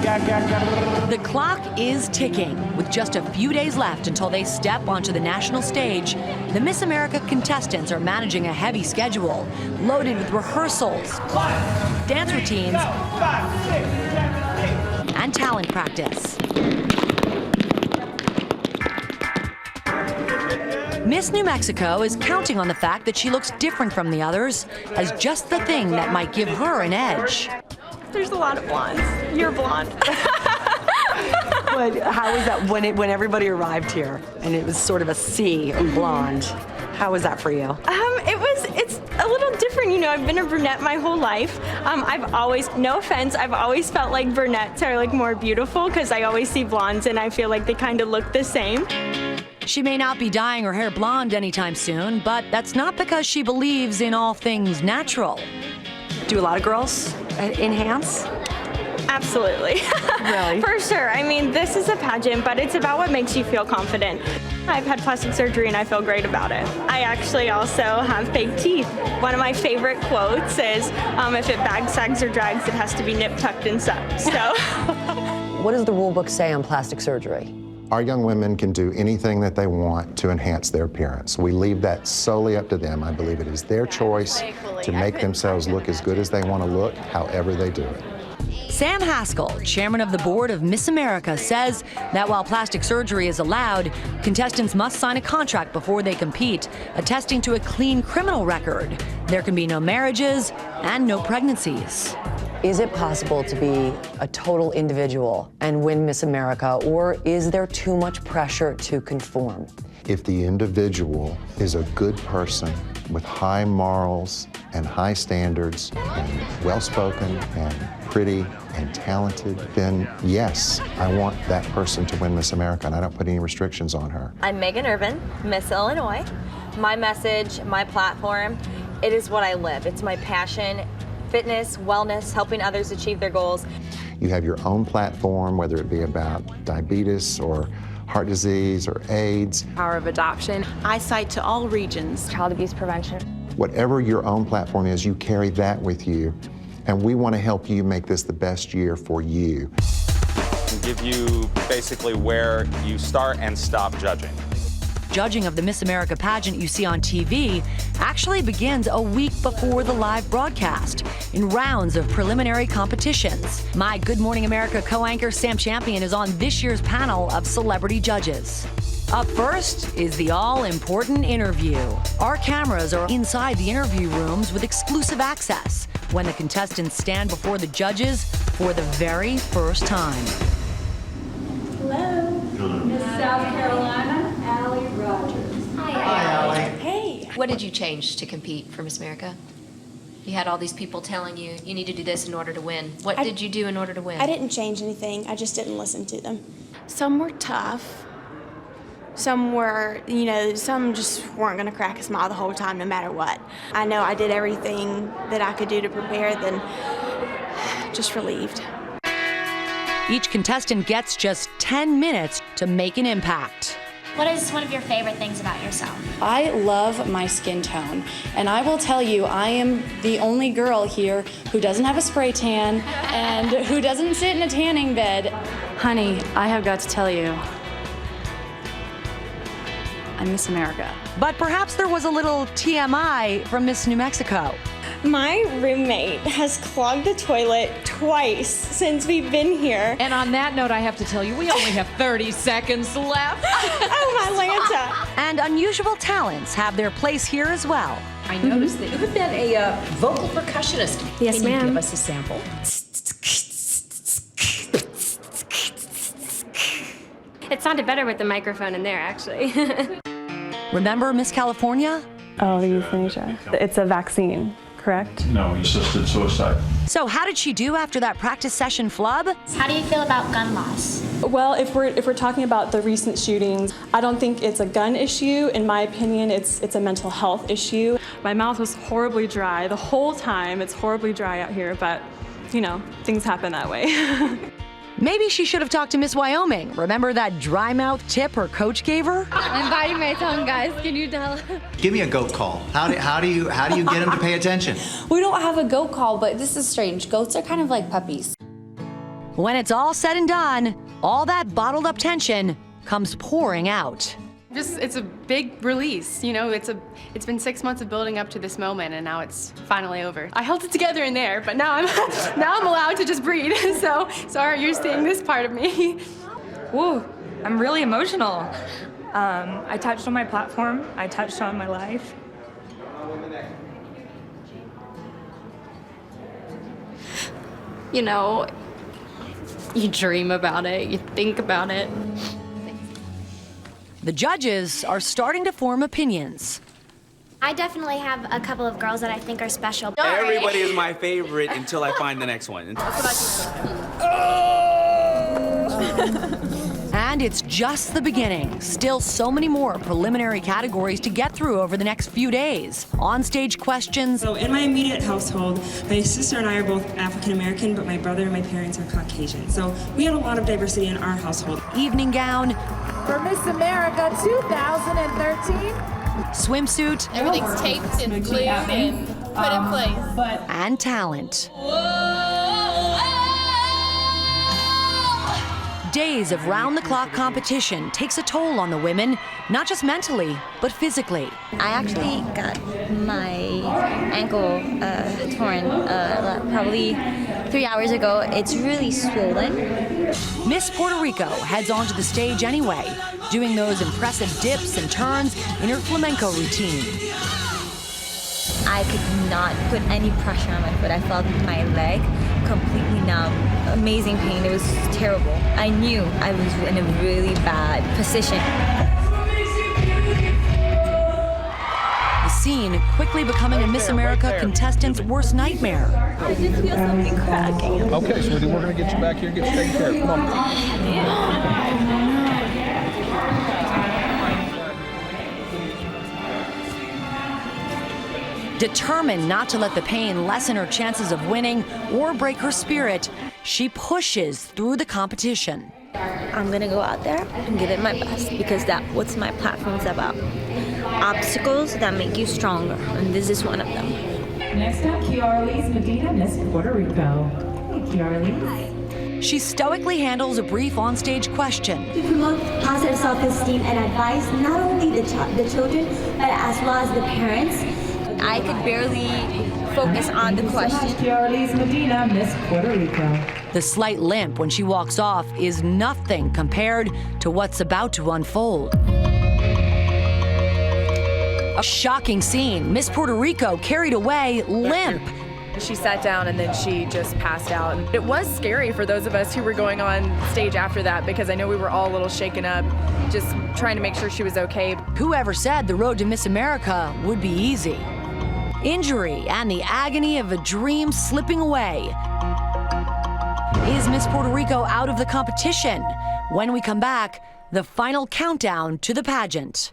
The clock is ticking. With just a few days left until they step onto the national stage, the Miss America contestants are managing a heavy schedule, loaded with rehearsals, dance routines, and talent practice. Miss New Mexico is counting on the fact that she looks different from the others as just the thing that might give her an edge. There's a lot of blondes. You're blonde. But how was that when everybody arrived here and it was sort of a sea of blonde? How was that for you? It's a little different. You know, I've been a brunette my whole life. I've always, no offense, I've always felt like brunettes are like more beautiful because I always see blondes and I feel like they kind of look the same. She may not be dyeing her hair blonde anytime soon, but that's not because she believes in all things natural. Do a lot of girls enhance? Absolutely. Really? For sure. I mean, this is a pageant, but it's about what makes you feel confident. I've had plastic surgery and I feel great about it. I actually also have fake teeth. One of my favorite quotes is, if it bags, sags, or drags, it has to be nipped, tucked, and sucked. So. What does the rule book say on plastic surgery? Our young women can do anything that they want to enhance their appearance. We leave that solely up to them. I believe it is their choice to make themselves look as good as they want to look, however they do it. Sam Haskell, chairman of the board of Miss America, says that while plastic surgery is allowed, contestants must sign a contract before they compete, attesting to a clean criminal record. There can be no marriages and no pregnancies. Is it possible to be a total individual and win Miss America, or is there too much pressure to conform? If the individual is a good person with high morals and high standards and well-spoken and pretty and talented, then yes, I want that person to win Miss America, and I don't put any restrictions on her. I'm Megan Irvin, Miss Illinois. My message, my platform, it is what I live. It's my passion. Fitness, wellness, helping others achieve their goals. You have your own platform, whether it be about diabetes or heart disease or AIDS. Power of adoption. Eyesight to all regions. Child abuse prevention. Whatever your own platform is, you carry that with you. And we want to help you make this the best year for you. Give you basically where you start and stop judging. Judging of the Miss America pageant you see on TV actually begins a week before the live broadcast in rounds of preliminary competitions. My Good Morning America co-anchor Sam Champion is on this year's panel of celebrity judges. Up first is the all-important interview. Our cameras are inside the interview rooms with exclusive access when the contestants stand before the judges for the very first time. Hello, Miss South Carolina. Hey. What did you change to compete for Miss America? You had all these people telling you, you need to do this in order to win. What did you do in order to win? I didn't change anything. I just didn't listen to them. Some were tough. Some were, some just weren't going to crack a smile the whole time no matter what. I know I did everything that I could do to prepare, then just relieved. Each contestant gets just 10 minutes to make an impact. What is one of your favorite things about yourself? I love my skin tone, and I will tell you, I am the only girl here who doesn't have a spray tan and who doesn't sit in a tanning bed. Honey, I have got to tell you, I'm Miss America. But perhaps there was a little TMI from Miss New Mexico. My roommate has clogged the toilet twice since we've been here. And on that note, I have to tell you, we only have 30 seconds left. Oh, my Lanta. And unusual talents have their place here as well. I noticed that you have been a vocal percussionist. Yes, Can you ma'am. give us a sample? It sounded better with the microphone in there, actually. Remember Miss California? Oh, the euthanasia. It's a vaccine, correct? No, assisted suicide. So how did she do after that practice session flub? How do you feel about gun laws? Well, if we're talking about the recent shootings, I don't think it's a gun issue. In my opinion, it's a mental health issue. My mouth was horribly dry the whole time. It's horribly dry out here, but things happen that way. Maybe she should have talked to Miss Wyoming. Remember that dry mouth tip her coach gave her? I'm biting my tongue, guys. Can you tell? Give me a goat call. How do you get them to pay attention? We don't have a goat call, but this is strange. Goats are kind of like puppies. When it's all said and done, all that bottled up tension comes pouring out. It's a big release, you know, it's been 6 months of building up to this moment, and now it's finally over. I held it together in there, but now I'm allowed to just breathe. So sorry, you're seeing this part of me. Whoa, I'm really emotional. I touched on my platform, I touched on my life. You know, you dream about it, you think about it. The judges are starting to form opinions. I definitely have a couple of girls that I think are special. Everybody is my favorite until I find the next one. And it's just the beginning. Still so many more preliminary categories to get through over the next few days. On-stage questions. So in my immediate household, my sister and I are both African American, but my brother and my parents are Caucasian. So we had a lot of diversity in our household. Evening gown. For Miss America 2013. Swimsuit. Everything's taped and glued and put in place. And talent. Days of round-the-clock competition takes a toll on the women, not just mentally, but physically. I actually got my ankle torn probably 3 hours ago. It's really swollen. Miss Puerto Rico heads onto the stage anyway, doing those impressive dips and turns in her flamenco routine. I could not put any pressure on my foot. I felt my leg completely numb. Amazing pain. It was terrible. I knew I was in a really bad position. The scene quickly becoming a Miss America contestant's worst nightmare. I just feel something cracking. Okay, sweetie, we're going to get you back here and get you taken care of. Come on. Determined not to let the pain lessen her chances of winning or break her spirit, she pushes through the competition. I'm gonna go out there and give it my best because that's what my platform's about. Obstacles that make you stronger, and this is one of them. Next up, Kiara Medina, Miss Puerto Rico. Hey, Kiara. She stoically handles a brief onstage question. To promote positive self-esteem and advice, not only the children, but as well as the parents. I could barely focus on the question. Kiara Medina, Miss Puerto Rico. The slight limp when she walks off is nothing compared to what's about to unfold. A shocking scene. Miss Puerto Rico carried away limp. She sat down and then she just passed out. It was scary for those of us who were going on stage after that because I know we were all a little shaken up, just trying to make sure she was okay. Whoever said the road to Miss America would be easy? Injury and the agony of a dream slipping away. Is Miss Puerto Rico out of the competition? When we come back, the final countdown to the pageant.